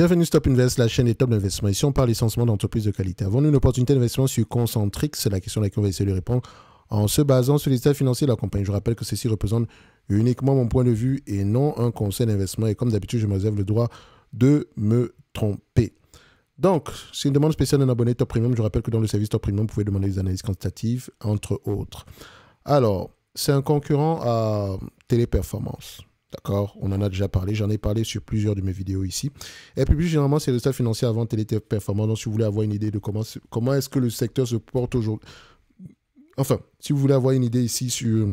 Bienvenue Stop Invest, la chaîne des top d'investissement. Ici, on parle essentiellement d'entreprises de qualité. Avons-nous une opportunité d'investissement sur Concentrix? C'est la question à laquelle on va essayer de répondre en se basant sur les états financiers de la compagnie. Je rappelle que ceci représente uniquement mon point de vue et non un conseil d'investissement. Et comme d'habitude, je me réserve le droit de me tromper. Donc, c'est une demande spéciale d'un abonné Top Premium. Je rappelle que dans le service Top Premium, vous pouvez demander des analyses quantitatives, entre autres. Alors, c'est un concurrent à Téléperformance. D'accord, on en a déjà parlé, j'en ai parlé sur plusieurs de mes vidéos ici. Et puis plus généralement, c'est le résultat financier avant Téléperformance. Donc si vous voulez avoir une idée de comment est-ce que le secteur se porte aujourd'hui. Enfin, si vous voulez avoir une idée ici sur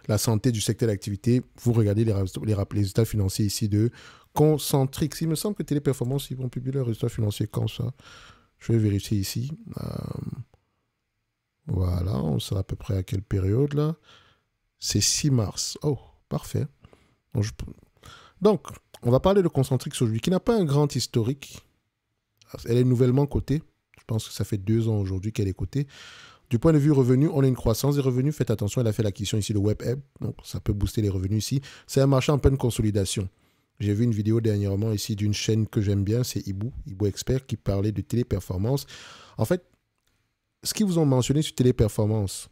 la santé du secteur d'activité, vous regardez les résultats financiers ici de Concentrix. Il me semble que Téléperformance, ils vont publier leurs résultats financiers quand ça. Je vais vérifier ici. Voilà, on sait à peu près à quelle période là. C'est 6 mars. Oh, parfait. Donc, on va parler de Concentrix aujourd'hui, qui n'a pas un grand historique. Elle est nouvellement cotée. Je pense que ça fait 2 ans aujourd'hui qu'elle est cotée. Du point de vue revenu, on a une croissance des revenus. Faites attention, elle a fait l'acquisition ici de WebHub. Donc, ça peut booster les revenus ici. C'est un marché en pleine consolidation. J'ai vu une vidéo dernièrement ici d'une chaîne que j'aime bien, c'est Ibu Expert, qui parlait de téléperformance. En fait, ce qu'ils vous ont mentionné sur téléperformance,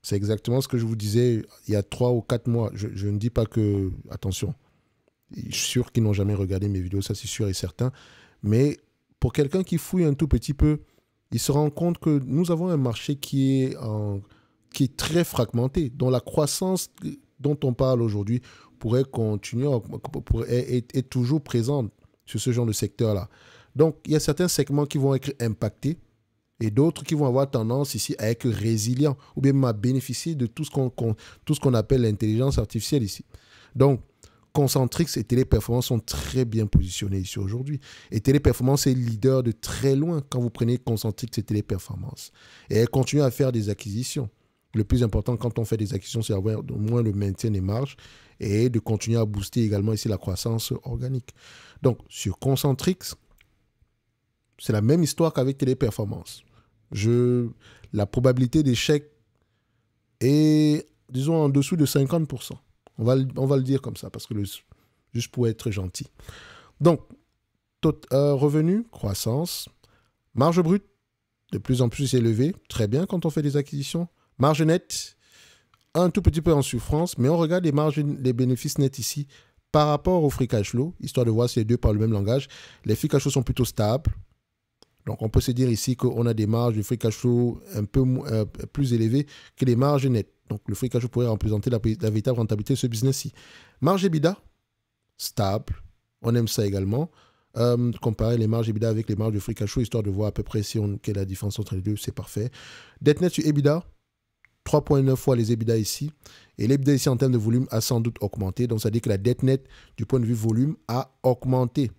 c'est exactement ce que je vous disais il y a 3 ou 4 mois. Je ne dis pas que... Attention. Je suis sûr qu'ils n'ont jamais regardé mes vidéos, ça c'est sûr et certain. Mais pour quelqu'un qui fouille un tout petit peu, il se rend compte que nous avons un marché qui est très fragmenté, dont la croissance dont on parle aujourd'hui pourrait continuer, être toujours présente sur ce genre de secteur-là. Donc, il y a certains segments qui vont être impactés et d'autres qui vont avoir tendance ici à être résilients ou bien à bénéficier de tout ce qu'on appelle l'intelligence artificielle ici. Donc, Concentrix et Téléperformance sont très bien positionnés ici aujourd'hui. Et Téléperformance est leader de très loin quand vous prenez Concentrix et Téléperformance. Et elle continue à faire des acquisitions. Le plus important quand on fait des acquisitions, c'est avoir au moins le maintien des marges et de continuer à booster également ici la croissance organique. Donc, sur Concentrix, c'est la même histoire qu'avec Téléperformance. La probabilité d'échec est, disons, en dessous de 50%. On va le dire comme ça, parce que juste pour être gentil. Donc, revenu, croissance, marge brute, de plus en plus élevée, très bien quand on fait des acquisitions. Marge nette, un tout petit peu en souffrance, mais on regarde les bénéfices nets ici par rapport au free cash flow, histoire de voir si les deux parlent le même langage. Les free cash flow sont plutôt stables. Donc, on peut se dire ici qu'on a des marges de free cash flow un peu plus élevées que les marges nettes. Donc, le free cash flow pourrait représenter la véritable rentabilité de ce business-ci. Marge EBITDA, stable. On aime ça également. Comparer les marges EBITDA avec les marges de free cash flow, histoire de voir à peu près quelle est la différence entre les deux, c'est parfait. Dette nette sur EBITDA, 3,9 fois les EBITDA ici. Et l'EBITDA ici, en termes de volume, a sans doute augmenté. Donc, ça veut dire que la dette nette, du point de vue volume, a augmenté.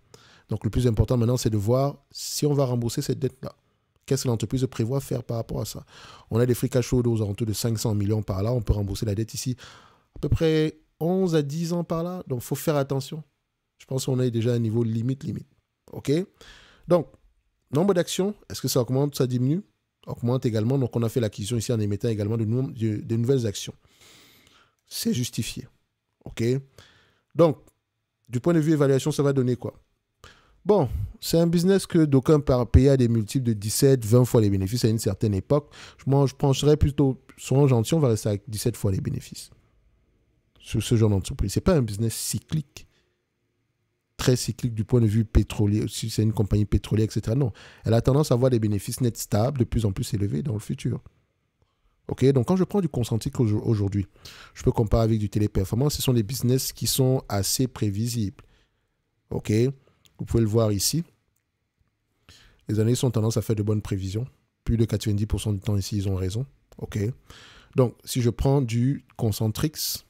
Donc, le plus important maintenant, c'est de voir si on va rembourser cette dette-là. Qu'est-ce que l'entreprise prévoit faire par rapport à ça? On a des free cash flow aux alentours de 500 millions par là. On peut rembourser la dette ici à peu près 11 à 10 ans par là. Donc, il faut faire attention. Je pense qu'on est déjà à un niveau limite. OK? Donc, nombre d'actions, est-ce que ça augmente, ça diminue? Augmente également. Donc, on a fait l'acquisition ici en émettant également de nouvelles actions. C'est justifié. OK? Donc, du point de vue évaluation, ça va donner quoi? Bon, c'est un business que d'aucuns payaient à des multiples de 17, 20 fois les bénéfices à une certaine époque. Moi, je pencherais plutôt, soyons gentils, on va rester avec 17 fois les bénéfices sur ce genre d'entreprise. Ce n'est pas un business cyclique, très cyclique du point de vue pétrolier, si c'est une compagnie pétrolière, etc. Non, elle a tendance à avoir des bénéfices nets stables, de plus en plus élevés dans le futur. OK, donc quand je prends du Concentrix aujourd'hui, je peux comparer avec du Téléperformance, ce sont des business qui sont assez prévisibles. OK? Vous pouvez le voir ici. Les analystes ont tendance à faire de bonnes prévisions. Plus de 90% du temps ici, ils ont raison. OK. Donc, si je prends du Concentrix,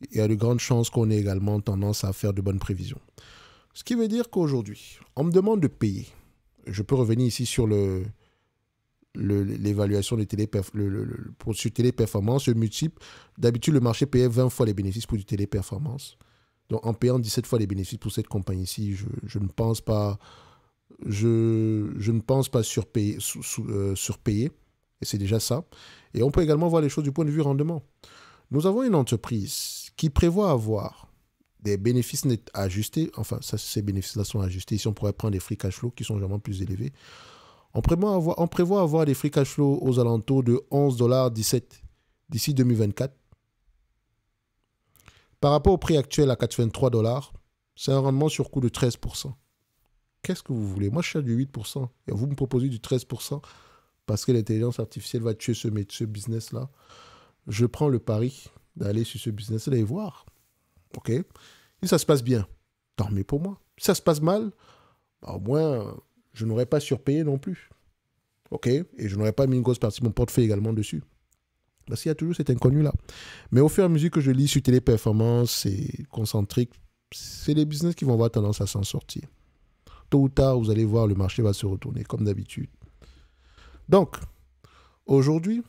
il y a de grandes chances qu'on ait également tendance à faire de bonnes prévisions. Ce qui veut dire qu'aujourd'hui, on me demande de payer. Je peux revenir ici sur l'évaluation de sur Téléperformance, le multiple. D'habitude, le marché payait 20 fois les bénéfices pour du Téléperformance. Donc, en payant 17 fois les bénéfices pour cette compagnie-ci, je ne pense pas, surpayer. Et c'est déjà ça. Et on peut également voir les choses du point de vue rendement. Nous avons une entreprise qui prévoit avoir des bénéfices nets ajustés, enfin, ça, ces bénéfices-là sont ajustés. Ici, on pourrait prendre des free cash flow qui sont vraiment plus élevés. On prévoit avoir des free cash flow aux alentours de 11,17$ d'ici 2024. Par rapport au prix actuel à 83$, c'est un rendement sur coût de 13%. Qu'est-ce que vous voulez? Moi, je cherche du 8%. Et vous me proposez du 13% parce que l'intelligence artificielle va tuer ce business-là. Je prends le pari d'aller sur ce business-là et voir. OK? Si ça se passe bien, tant mieux pour moi. Si ça se passe mal, bah, au moins, je n'aurais pas surpayé non plus. OK? Et je n'aurais pas mis une grosse partie de mon portefeuille également dessus. Parce qu'il y a toujours cet inconnu-là. Mais au fur et à mesure que je lis sur Téléperformance et Concentrique, c'est les business qui vont avoir tendance à s'en sortir. Tôt ou tard, vous allez voir, le marché va se retourner, comme d'habitude. Donc, aujourd'hui,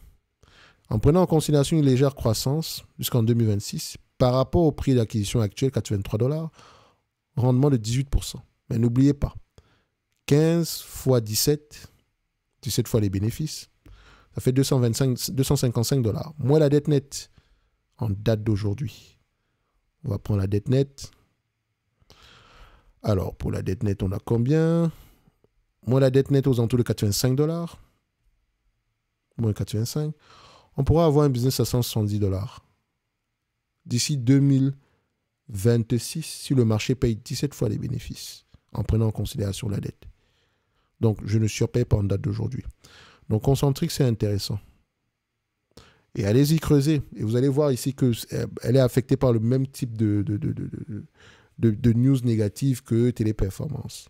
en prenant en considération une légère croissance jusqu'en 2026, par rapport au prix d'acquisition actuel, 83$, rendement de 18%. Mais n'oubliez pas, 15 fois 17, 17 fois les bénéfices, ça fait 255$. Moins la dette nette en date d'aujourd'hui. On va prendre la dette nette. Alors, pour la dette nette, on a combien? Moins la dette nette aux alentours de 85$. Moins 85$. On pourra avoir un business à 170$ d'ici 2026 si le marché paye 17 fois les bénéfices en prenant en considération la dette. Donc, je ne surpaye pas en date d'aujourd'hui. Donc, Concentrique, c'est intéressant. Et allez-y creuser. Et vous allez voir ici qu'elle est affectée par le même type de news négatives que Téléperformance.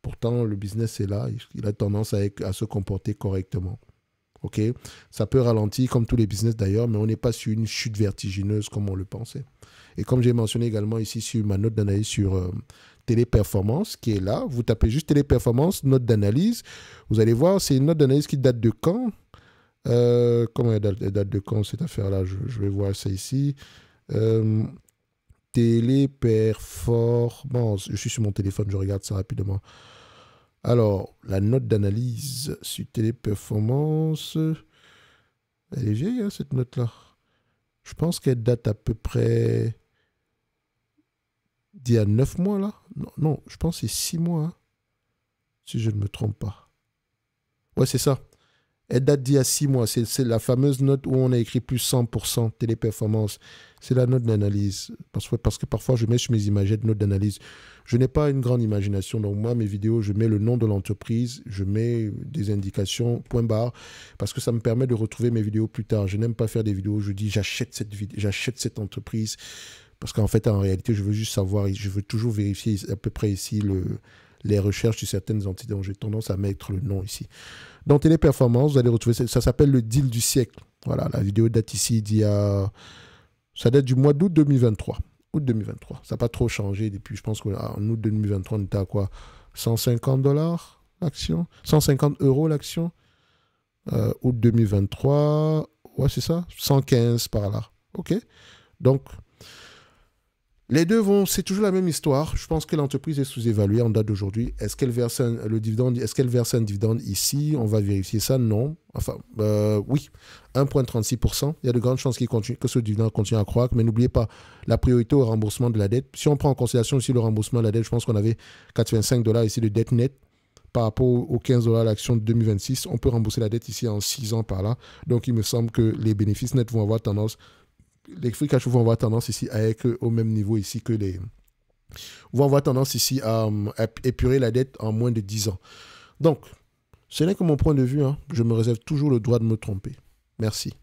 Pourtant, le business est là. Il a tendance à se comporter correctement. OK? Ça peut ralentir comme tous les business d'ailleurs, mais on n'est pas sur une chute vertigineuse comme on le pensait. Et comme j'ai mentionné également ici sur ma note d'analyse sur Téléperformance, qui est là, vous tapez juste Téléperformance, note d'analyse. Vous allez voir, c'est une note d'analyse qui date de quand? Comment elle date de quand cette affaire-là? Je vais voir ça ici. Téléperformance. Je suis sur mon téléphone, je regarde ça rapidement. Alors, la note d'analyse sur Téléperformance, elle est vieille, hein, cette note-là. Je pense qu'elle date à peu près d'il y a 9 mois, là. Non, je pense que c'est 6 mois, hein, si je ne me trompe pas. Ouais, c'est ça. Elle date d'il y a 6 mois. C'est la fameuse note où on a écrit plus 100% Téléperformance. C'est la note d'analyse. Parce que parfois, je mets sur mes images de notes d'analyse. Je n'ai pas une grande imagination. Donc, moi, mes vidéos, je mets le nom de l'entreprise. Je mets des indications, point barre. Parce que ça me permet de retrouver mes vidéos plus tard. Je n'aime pas faire des vidéos où je dis j'achète cette entreprise. Parce qu'en fait, en réalité, je veux juste savoir. Je veux toujours vérifier à peu près ici les recherches sur certaines entités. Donc, j'ai tendance à mettre le nom ici. Dans Téléperformance, vous allez retrouver, ça s'appelle le deal du siècle. Voilà, la vidéo date ici ça date du mois d'août 2023. Août 2023. Ça n'a pas trop changé depuis, je pense qu'en août 2023, on était à quoi? 150$ l'action? 150€ l'action? Août 2023, ouais, c'est ça? 115 par là. OK? Donc, les deux c'est toujours la même histoire. Je pense que l'entreprise est sous-évaluée en date d'aujourd'hui. Est-ce qu'elle verse un dividende ici? On va vérifier ça. Non. Enfin, oui. 1,36%. Il y a de grandes chances que ce dividende continue à croître. Mais n'oubliez pas, la priorité au remboursement de la dette. Si on prend en considération aussi le remboursement de la dette, je pense qu'on avait 85$ ici de dette nette. Par rapport aux 15$ l'action de 2026, on peut rembourser la dette ici en 6 ans par là. Donc, il me semble que les bénéfices nets vont avoir tendance... Les free cash vont avoir tendance ici à être au même niveau ici que vont avoir tendance ici à épurer la dette en moins de 10 ans. Donc, ce n'est que mon point de vue. Hein. Je me réserve toujours le droit de me tromper. Merci.